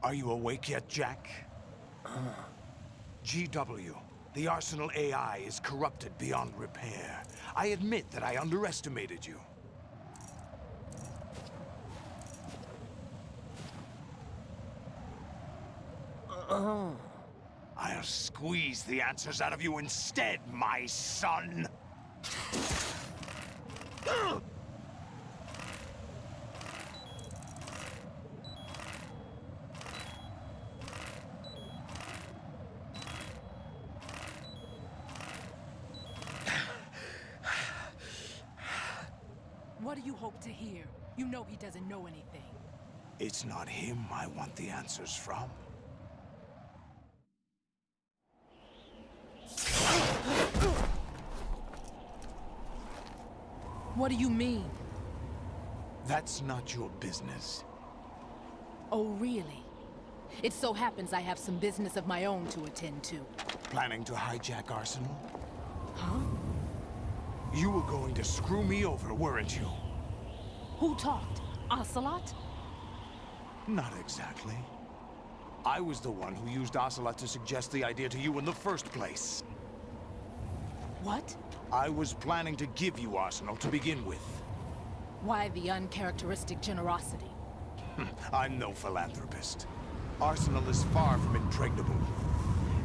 Are you awake yet, Jack? GW, the Arsenal AI is corrupted beyond repair. I admit that I underestimated you. I'll squeeze the answers out of you instead, my son! What do you hope to hear? You know he doesn't know anything. It's not him I want the answers from. What do you mean? That's not your business. Oh, really? It so happens I have some business of my own to attend to. Planning to hijack Arsenal? Huh? You were going to screw me over, weren't you? Who talked? Ocelot? Not exactly. I was the one who used Ocelot to suggest the idea to you in the first place. What? I was planning to give you Arsenal to begin with. Why the uncharacteristic generosity? I'm no philanthropist. Arsenal is far from impregnable.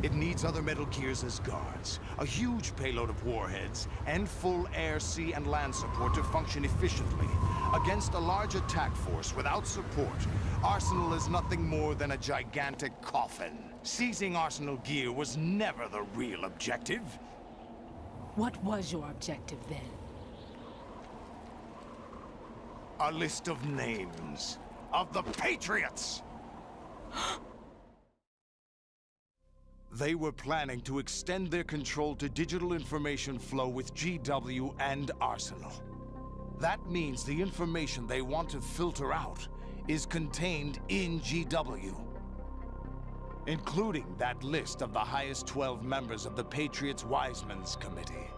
It needs other Metal Gears as guards, a huge payload of warheads, and full air, sea, and land support to function efficiently. Against a large attack force without support, Arsenal is nothing more than a gigantic coffin. Seizing Arsenal gear was never the real objective. What was your objective then? A list of names of the Patriots! They were planning to extend their control to digital information flow with GW and Arsenal. That means the information they want to filter out is contained in GW, including that list of the highest 12 members of the Patriots' Wiseman's Committee.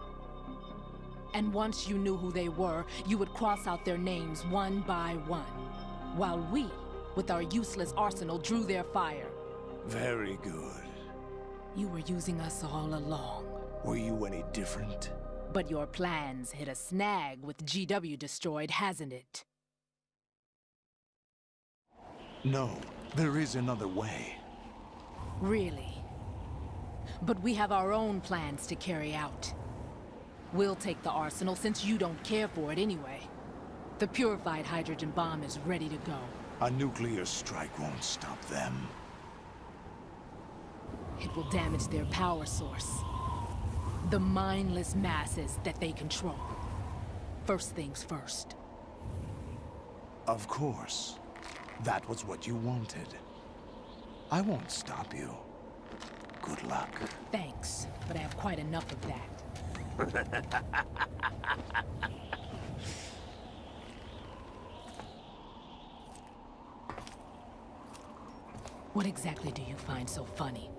And once you knew who they were, you would cross out their names one by one, while we, with our useless arsenal, drew their fire. Very good. You were using us all along. Were you any different? But your plans hit a snag with GW destroyed, hasn't it? No, there is another way. Really? But we have our own plans to carry out. We'll take the arsenal since you don't care for it anyway. The purified hydrogen bomb is ready to go. A nuclear strike won't stop them. It will damage their power source. The mindless masses that they control. First things first. Of course. That was what you wanted. I won't stop you. Good luck. Thanks, but I have quite enough of that. What exactly do you find so funny?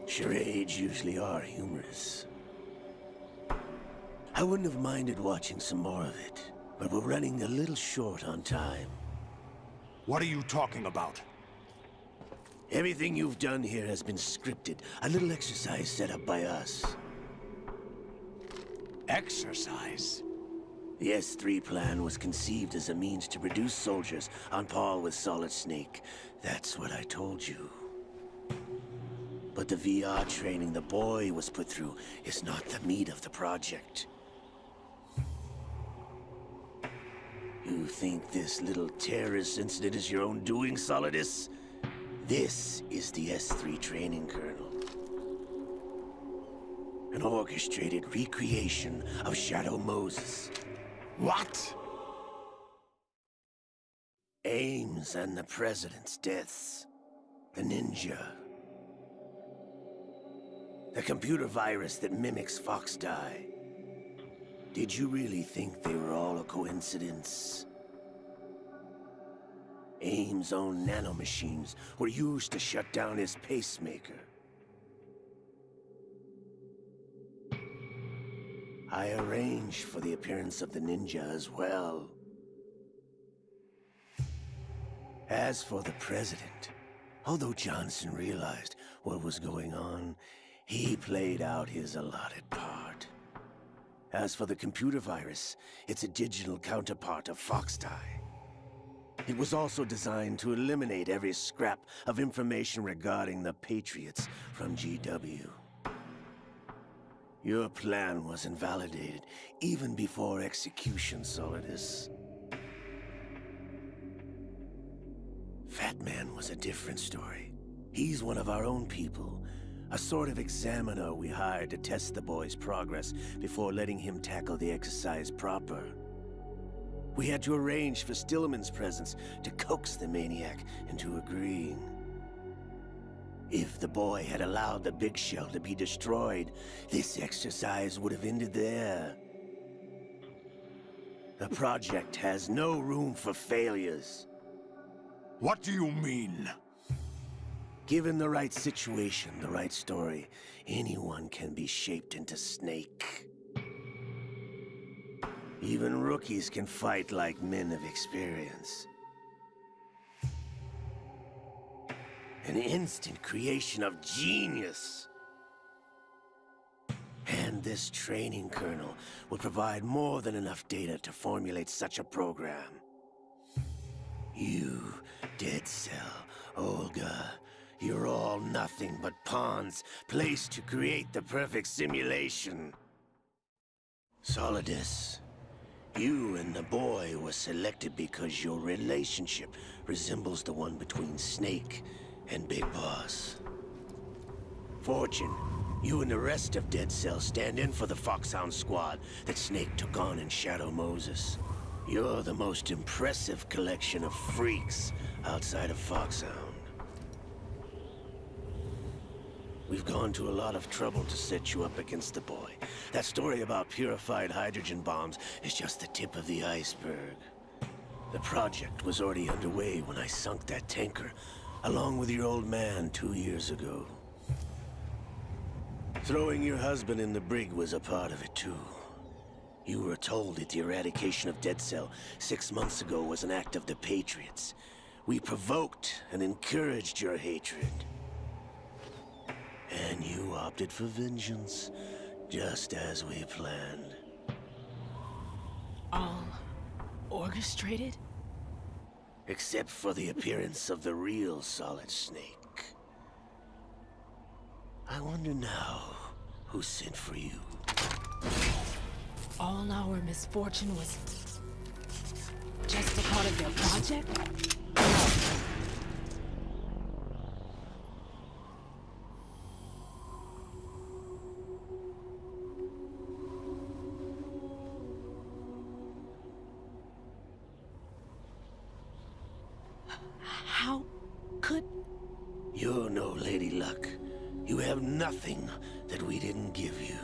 Charades usually are humorous. I wouldn't have minded watching some more of it, but we're running a little short on time. What are you talking about? Everything you've done here has been scripted, a little exercise set up by us. Exercise? The S3 plan was conceived as a means to produce soldiers on par with Solid Snake. That's what I told you. But the VR training the boy was put through is not the meat of the project. You think this little terrorist incident is your own doing, Solidus? This is the S3 training kernel. An orchestrated recreation of Shadow Moses. What? Ames and the President's deaths. The ninja. The computer virus that mimics Foxdie. Did you really think they were all a coincidence? Ames' own nanomachines were used to shut down his pacemaker. I arranged for the appearance of the ninja as well. As for the president, although Johnson realized what was going on, he played out his allotted part. As for the computer virus, it's a digital counterpart of Foxtie. It was also designed to eliminate every scrap of information regarding the Patriots from GW. Your plan was invalidated even before execution, Solidus. Fat Man was a different story. He's one of our own people, a sort of examiner we hired to test the boy's progress before letting him tackle the exercise proper. We had to arrange for Stillman's presence to coax the maniac into agreeing. If the boy had allowed the big shell to be destroyed, this exercise would have ended there. The project has no room for failures. What do you mean? Given the right situation, the right story, anyone can be shaped into Snake. Even rookies can fight like men of experience. An instant creation of genius. And this training kernel would provide more than enough data to formulate such a program. You, Dead Cell, Olga, you're all nothing but pawns placed to create the perfect simulation. Solidus, you and the boy were selected because your relationship resembles the one between Snake and Big Boss. Fortune, you and the rest of Dead Cell stand in for the Foxhound squad that Snake took on in Shadow Moses. You're the most impressive collection of freaks outside of Foxhound. We've gone to a lot of trouble to set you up against the boy. That story about purified hydrogen bombs is just the tip of the iceberg. The project was already underway when I sunk that tanker, along with your old man 2 years ago. Throwing your husband in the brig was a part of it too. You were told that the eradication of Dead Cell 6 months ago was an act of the Patriots. We provoked and encouraged your hatred. And you opted for vengeance, just as we planned. All orchestrated? Except for the appearance of the real Solid Snake. I wonder now who sent for you. All our misfortune was just a part of their project? How could... You're no Lady Luck. You have nothing that we didn't give you.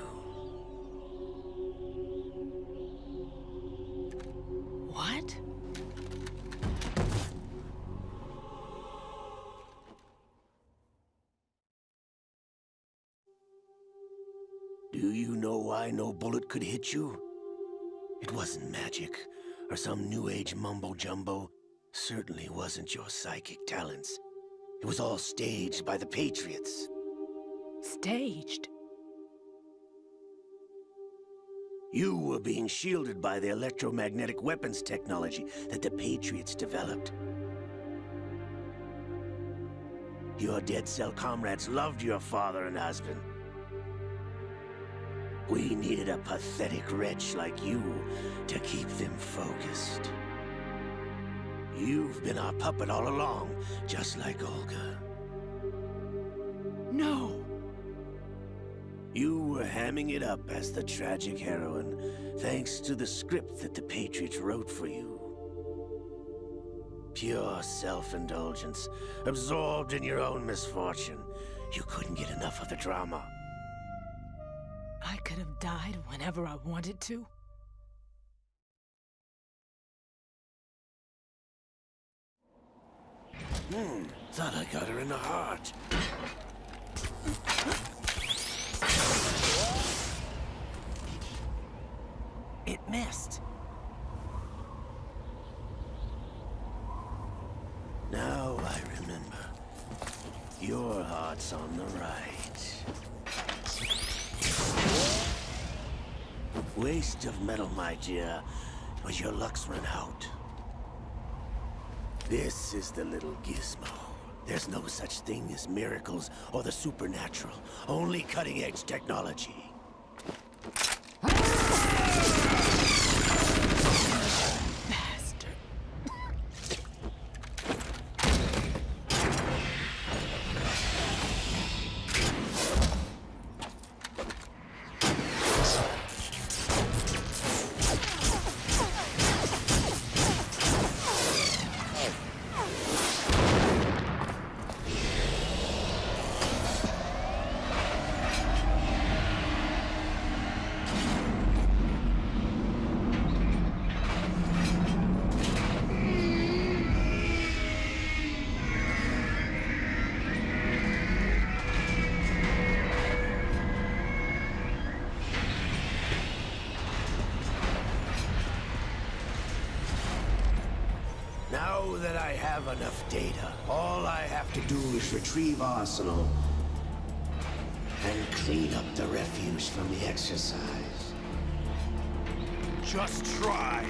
What? Do you know why no bullet could hit you? It wasn't magic, or some new age mumbo-jumbo. Certainly wasn't your psychic talents. It was all staged by the Patriots. Staged? You were being shielded by the electromagnetic weapons technology that the Patriots developed. Your Dead Cell comrades loved your father and husband. We needed a pathetic wretch like you to keep them focused. You've been our puppet all along, just like Olga. No! You were hamming it up as the tragic heroine, thanks to the script that the Patriots wrote for you. Pure self-indulgence, absorbed in your own misfortune. You couldn't get enough of the drama. I could have died whenever I wanted to. Thought I got her in the heart. It missed. Now I remember. Your heart's on the right. Waste of metal, my dear, but your luck's run out. This is the little gizmo. There's no such thing as miracles or the supernatural. Only cutting-edge technology. Now that I have enough data, all I have to do is retrieve Arsenal and clean up the refuse from the exercise. Just try.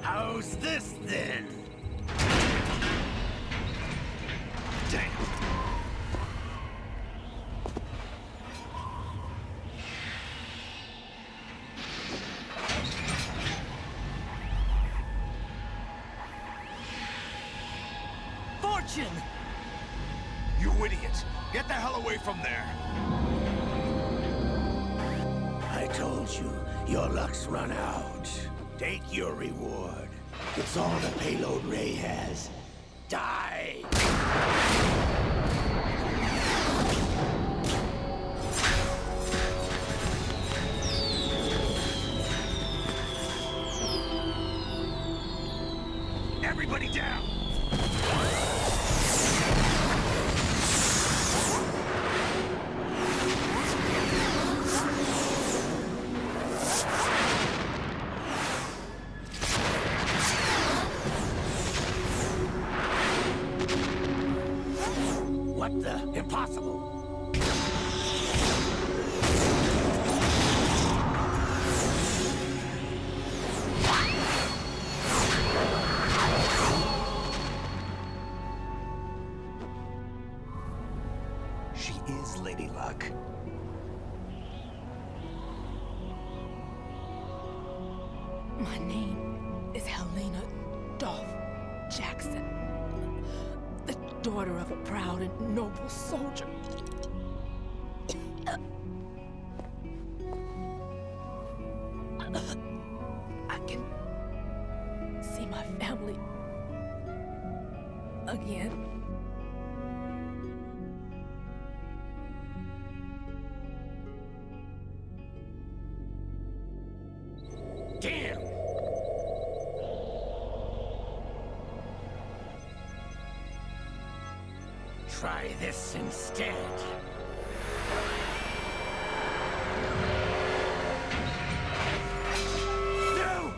How's this then? Damn. Fortune! You idiot! Get the hell away from there! I told you, your luck's run out. Take your reward. It's all the payload Ray has. Die! Everybody down! What the? Impossible! She is Lady Luck. My name is Helena Dolph Jackson, the daughter of a proud and noble soldier. I can see my family again. Damn! Try this instead. No!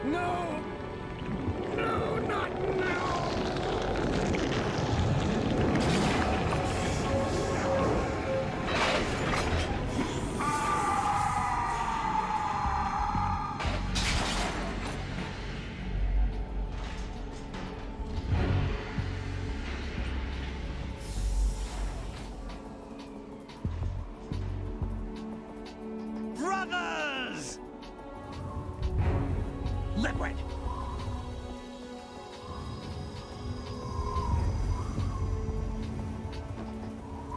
No! No, not now! Brothers! Liquid!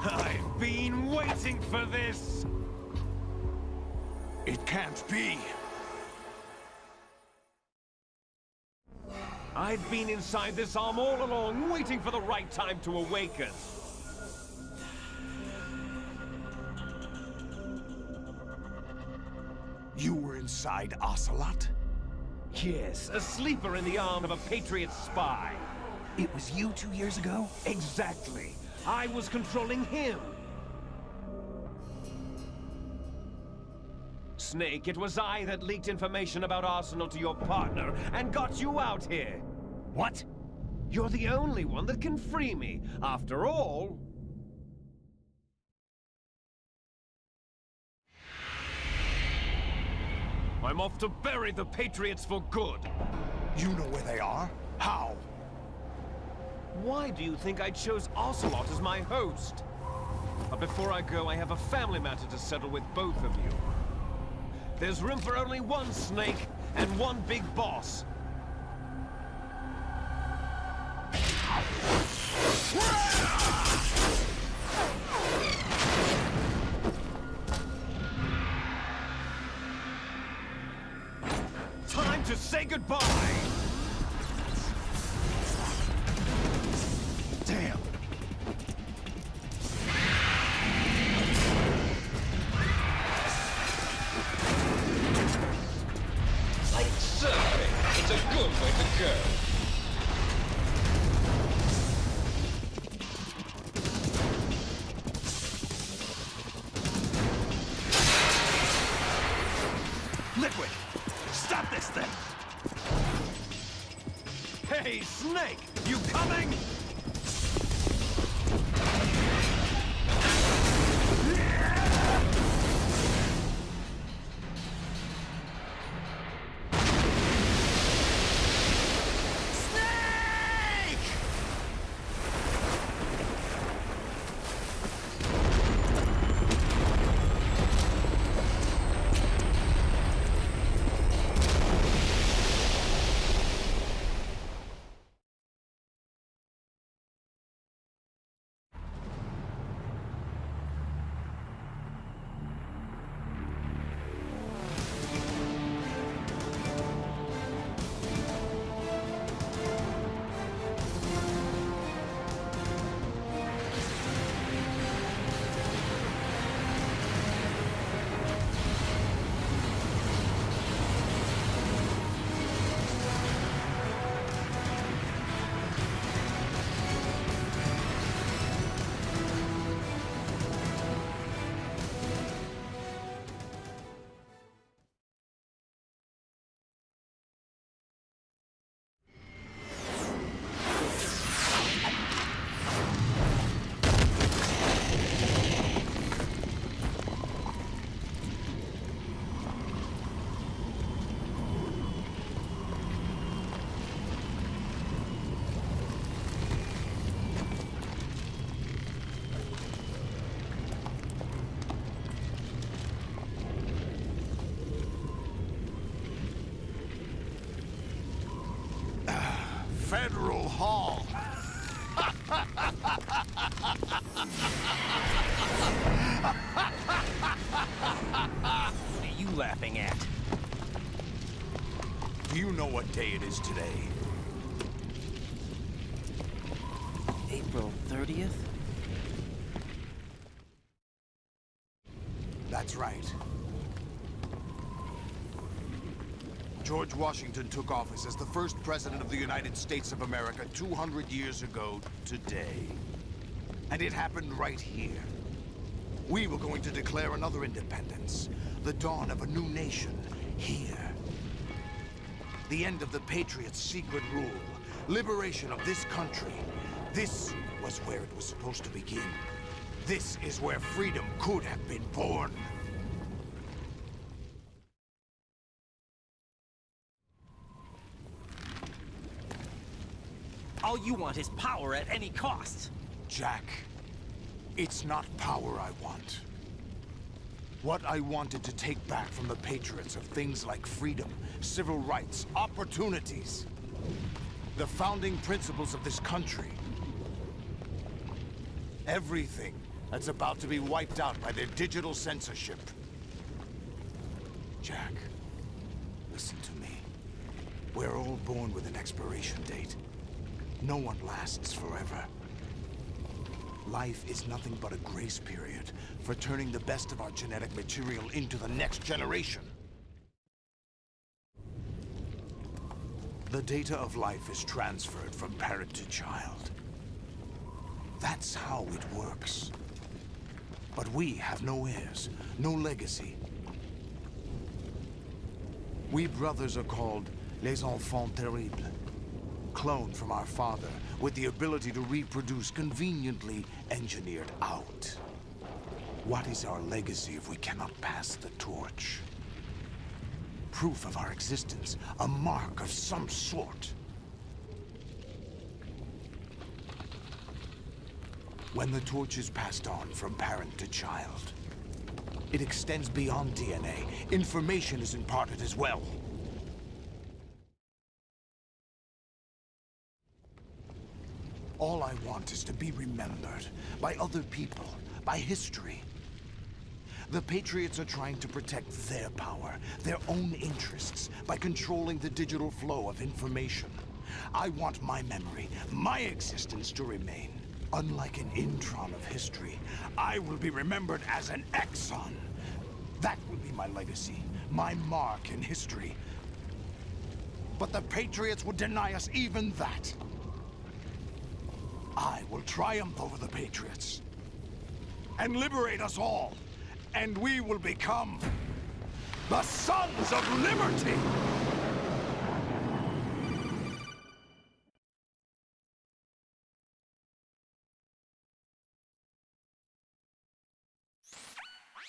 I've been waiting for this! It can't be! I've been inside this arm all along, waiting for the right time to awaken. You were inside Ocelot? Yes, a sleeper in the arm of a Patriot spy. It was you 2 years ago? Exactly. I was controlling him. Snake, it was I that leaked information about Arsenal to your partner and got you out here. What? You're the only one that can free me. After all... I'm off to bury the Patriots for good. You know where they are? How? Why do you think I chose Ocelot as my host? But before I go, I have a family matter to settle with both of you. There's room for only one Snake and one big boss. Time to say goodbye! Damn. Like surfing, it's a good way to go. Liquid! Stop this thing! Hey, Snake! You coming? Federal Hall. What are you laughing at? Do you know what day it is today? April 30th? That's right. George Washington took office as the first president of the United States of America 200 years ago today. And it happened right here. We were going to declare another independence. The dawn of a new nation here. The end of the Patriots' secret rule. Liberation of this country. This was where it was supposed to begin. This is where freedom could have been born. All you want is power at any cost. Jack, it's not power I want. What I wanted to take back from the Patriots are things like freedom, civil rights, opportunities. The founding principles of this country. Everything that's about to be wiped out by their digital censorship. Jack, listen to me. We're all born with an expiration date. No one lasts forever. Life is nothing but a grace period for turning the best of our genetic material into the next generation. The data of life is transferred from parent to child. That's how it works. But we have no heirs, no legacy. We brothers are called les enfants terribles, cloned from our father, with the ability to reproduce conveniently engineered out. What is our legacy if we cannot pass the torch? Proof of our existence, a mark of some sort. When the torch is passed on from parent to child, it extends beyond DNA. Information is imparted as well. All I want is to be remembered by other people, by history. The Patriots are trying to protect their power, their own interests, by controlling the digital flow of information. I want my memory, my existence to remain. Unlike an intron of history, I will be remembered as an exon. That will be my legacy, my mark in history. But the Patriots would deny us even that. I will triumph over the Patriots and liberate us all, and we will become the Sons of Liberty!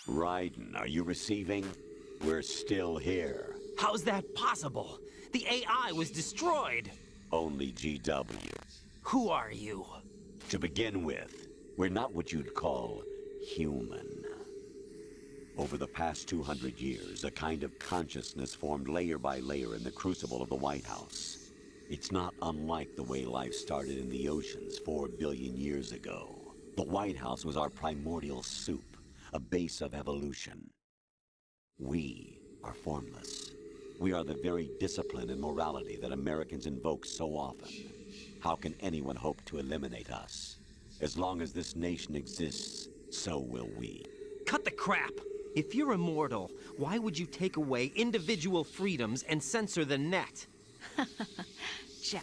Raiden, are you receiving? We're still here. How's that possible? The AI was destroyed. Only GW. Who are you? To begin with, we're not what you'd call human. Over the past 200 years, a kind of consciousness formed layer by layer in the crucible of the White House. It's not unlike the way life started in the oceans 4 billion years ago. The White House was our primordial soup, a base of evolution. We are formless. We are the very discipline and morality that Americans invoke so often. How can anyone hope to eliminate us? As long as this nation exists, so will we. Cut the crap! If you're immortal, why would you take away individual freedoms and censor the net? Jack,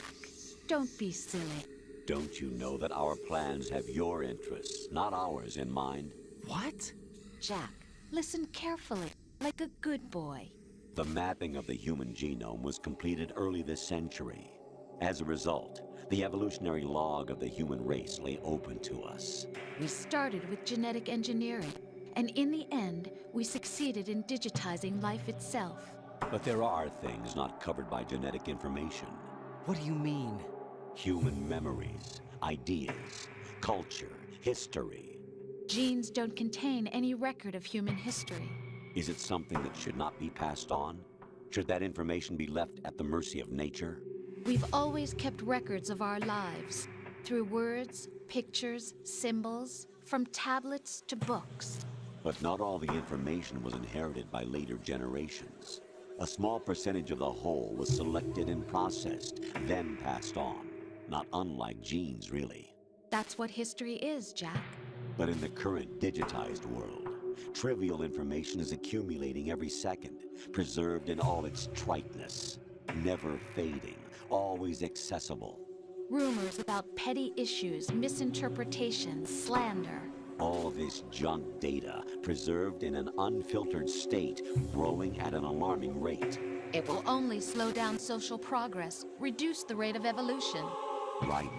don't be silly. Don't you know that our plans have your interests, not ours, in mind? What? Jack, listen carefully, like a good boy. The mapping of the human genome was completed early this century. As a result, the evolutionary log of the human race lay open to us. We started with genetic engineering, and in the end, we succeeded in digitizing life itself. But there are things not covered by genetic information. What do you mean? Human memories, ideas, culture, history. Genes don't contain any record of human history. Is it something that should not be passed on? Should that information be left at the mercy of nature? We've always kept records of our lives, through words, pictures, symbols, from tablets to books. But not all the information was inherited by later generations. A small percentage of the whole was selected and processed, then passed on. Not unlike genes, really. That's what history is, Jack. But in the current digitized world, trivial information is accumulating every second, preserved in all its triteness, never fading, always accessible. Rumors about petty issues, misinterpretations, slander. All this junk data, preserved in an unfiltered state, growing at an alarming rate. It will only slow down social progress, reduce the rate of evolution. Right.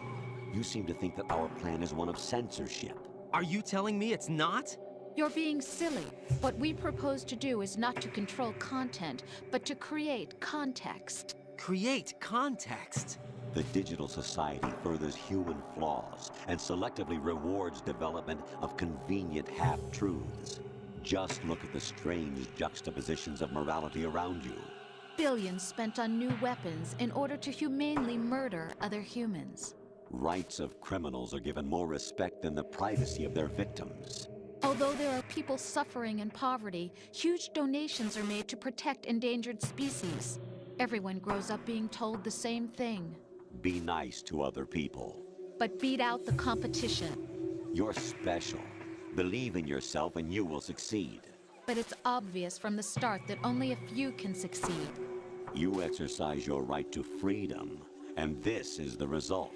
You seem to think that our plan is one of censorship. Are you telling me it's not? You're being silly. What we propose to do is not to control content, but to create context. Create context. The digital society furthers human flaws and selectively rewards development of convenient half-truths. Just look at the strange juxtapositions of morality around you. Billions spent on new weapons in order to humanely murder other humans. Rights of criminals are given more respect than the privacy of their victims. Although there are people suffering in poverty, huge donations are made to protect endangered species. Everyone grows up being told the same thing. Be nice to other people. But beat out the competition. You're special. Believe in yourself and you will succeed. But it's obvious from the start that only a few can succeed. You exercise your right to freedom, and this is the result.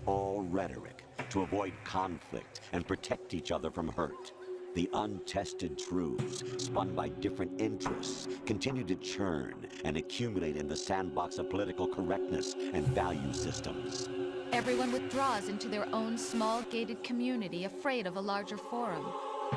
All rhetoric to avoid conflict and protect each other from hurt. The untested truths, spun by different interests, continue to churn and accumulate in the sandbox of political correctness and value systems. Everyone withdraws into their own small gated community, afraid of a larger forum.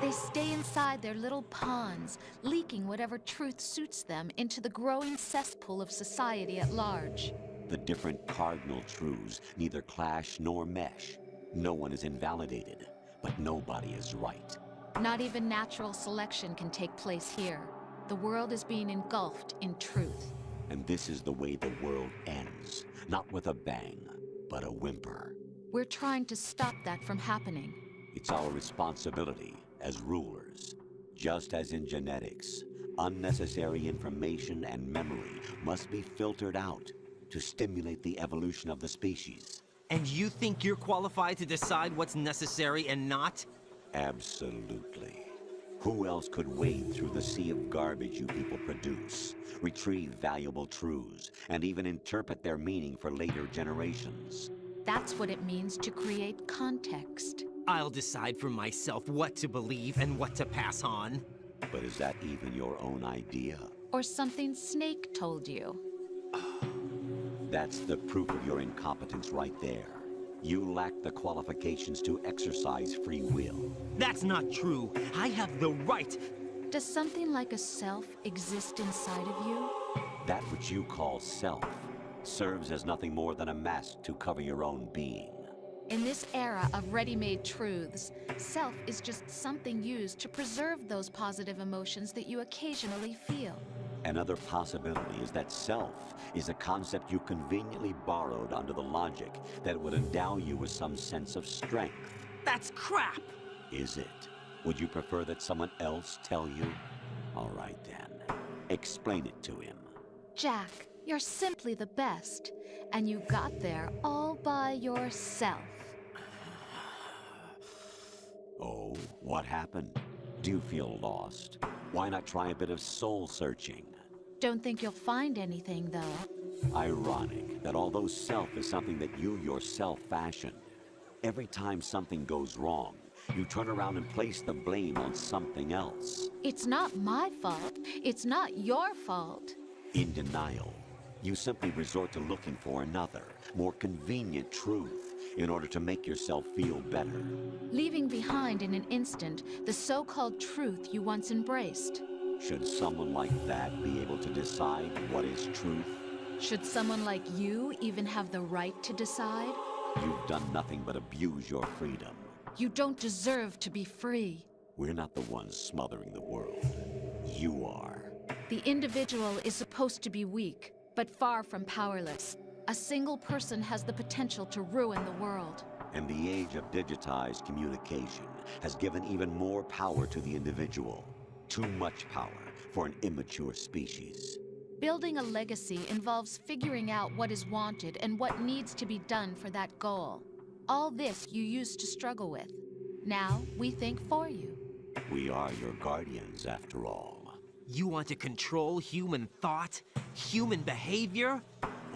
They stay inside their little ponds, leaking whatever truth suits them into the growing cesspool of society at large. The different cardinal truths neither clash nor mesh. No one is invalidated, but nobody is right. Not even natural selection can take place here. The world is being engulfed in truth. And this is the way the world ends. Not with a bang, but a whimper. We're trying to stop that from happening. It's our responsibility as rulers. Just as in genetics, unnecessary information and memory must be filtered out to stimulate the evolution of the species. And you think you're qualified to decide what's necessary and not? Absolutely. Who else could wade through the sea of garbage you people produce, retrieve valuable truths, and even interpret their meaning for later generations? That's what it means to create context. I'll decide for myself what to believe and what to pass on. But is that even your own idea? Or something Snake told you. That's the proof of your incompetence right there. You lack the qualifications to exercise free will. That's not true. I have the right. Does something like a self exist inside of you? That which you call self serves as nothing more than a mask to cover your own being. In this era of ready-made truths, self is just something used to preserve those positive emotions that you occasionally feel. Another possibility is that self is a concept you conveniently borrowed under the logic that it would endow you with some sense of strength. That's crap! Is it? Would you prefer that someone else tell you? All right then. Explain it to him. Jack, you're simply the best, and you got there all by yourself. Oh, what happened? Do you feel lost? Why not try a bit of soul-searching? Don't think you'll find anything, though. Ironic that although self is something that you yourself fashioned, every time something goes wrong, you turn around and place the blame on something else. It's not my fault. It's not your fault. In denial, you simply resort to looking for another, more convenient truth in order to make yourself feel better. Leaving behind in an instant the so-called truth you once embraced. Should someone like that be able to decide what is truth? Should someone like you even have the right to decide? You've done nothing but abuse your freedom. You don't deserve to be free. We're not the ones smothering the world. You are. The individual is supposed to be weak, but far from powerless. A single person has the potential to ruin the world. And the age of digitized communication has given even more power to the individual. Too much power for an immature species. Building a legacy involves figuring out what is wanted and what needs to be done for that goal. All this you used to struggle with. Now, we think for you. We are your guardians, after all. You want to control human thought? Human behavior?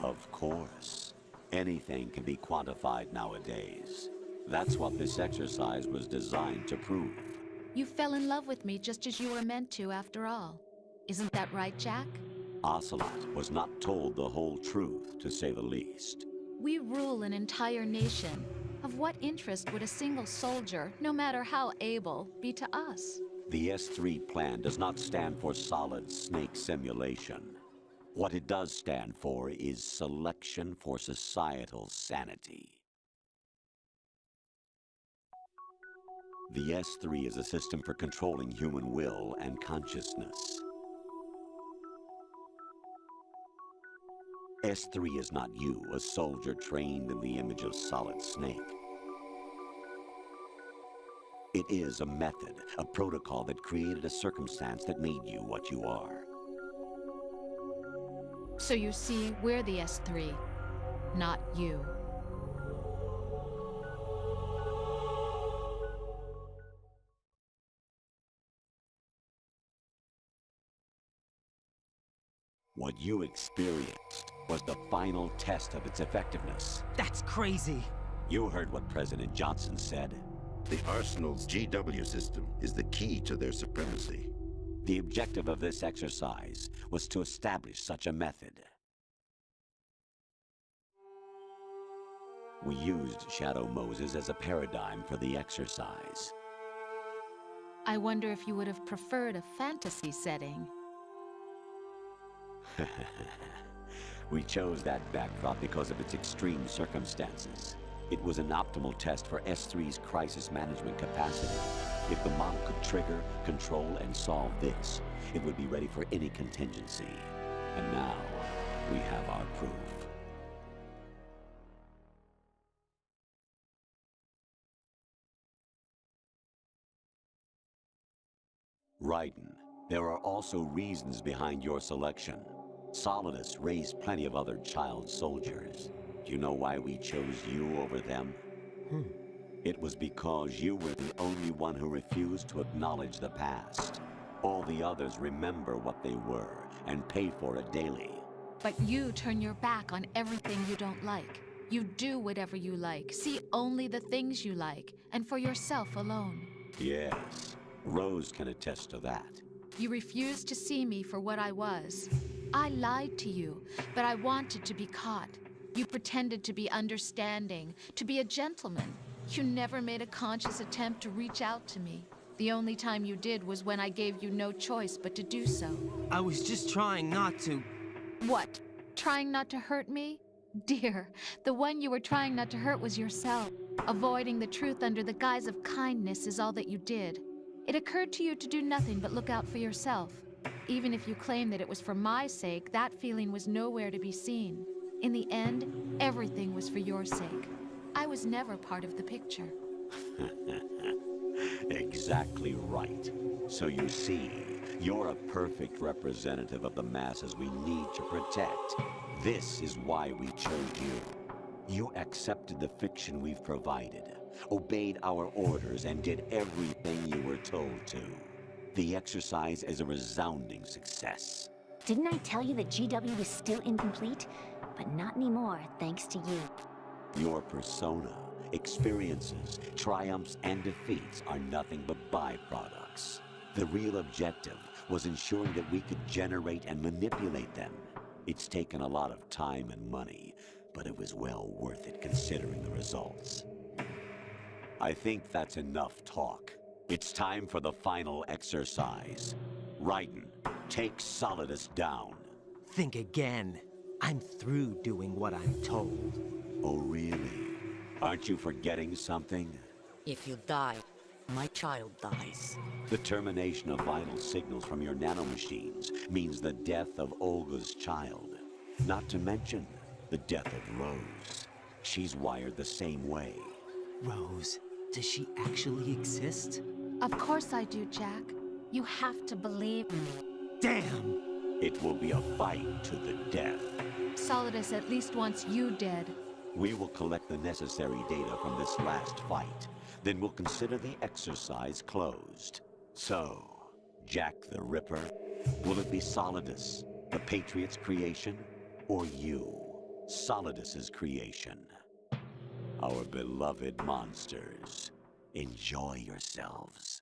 Of course. Anything can be quantified nowadays. That's what this exercise was designed to prove. You fell in love with me just as you were meant to, after all. Isn't that right, Jack? Ocelot was not told the whole truth, to say the least. We rule an entire nation. Of what interest would a single soldier, no matter how able, be to us? The S3 plan does not stand for solid snake simulation. What it does stand for is selection for societal sanity. The S3 is a system for controlling human will and consciousness. S3 is not you, a soldier trained in the image of Solid Snake. It is a method, a protocol that created a circumstance that made you what you are. So you see, we're the S3, not you. What you experienced was the final test of its effectiveness. That's crazy. You heard what President Johnson said. The Arsenal's GW system is the key to their supremacy. The objective of this exercise was to establish such a method. We used Shadow Moses as a paradigm for the exercise. I wonder if you would have preferred a fantasy setting. We chose that backdrop because of its extreme circumstances. It was an optimal test for S3's crisis management capacity. If the model could trigger, control, and solve this, it would be ready for any contingency. And now, we have our proof. Raiden, there are also reasons behind your selection. Solidus raised plenty of other child soldiers. Do you know why we chose you over them? It was because you were the only one who refused to acknowledge the past. All the others remember what they were and pay for it daily. But you turn your back on everything you don't like. You do whatever you like, see only the things you like, and for yourself alone. Yes, Rose can attest to that. You refused to see me for what I was. I lied to you, but I wanted to be caught. You pretended to be understanding, to be a gentleman. You never made a conscious attempt to reach out to me. The only time you did was when I gave you no choice but to do so. I was just trying not to. What? Trying not to hurt me? Dear, the one you were trying not to hurt was yourself. Avoiding the truth under the guise of kindness is all that you did. It occurred to you to do nothing but look out for yourself. Even if you claim that it was for my sake, that feeling was nowhere to be seen. In the end, everything was for your sake. I was never part of the picture. Exactly right. So you see, you're a perfect representative of the masses we need to protect. This is why we chose you. You accepted the fiction we've provided, obeyed our orders, and did everything you were told to. The exercise is a resounding success. Didn't I tell you that GW was still incomplete? But not anymore, thanks to you. Your persona, experiences, triumphs, and defeats are nothing but byproducts. The real objective was ensuring that we could generate and manipulate them. It's taken a lot of time and money, but it was well worth it considering the results. I think that's enough talk. It's time for the final exercise. Raiden, take Solidus down. Think again. I'm through doing what I'm told. Oh, really? Aren't you forgetting something? If you die, my child dies. The termination of vital signals from your nanomachines means the death of Olga's child. Not to mention the death of Rose. She's wired the same way. Rose, does she actually exist? Of course I do, Jack. You have to believe me. Damn! It will be a fight to the death. Solidus at least wants you dead. We will collect the necessary data from this last fight. Then we'll consider the exercise closed. So, Jack the Ripper, will it be Solidus, the Patriot's creation, or you, Solidus's creation? Our beloved monsters, enjoy yourselves.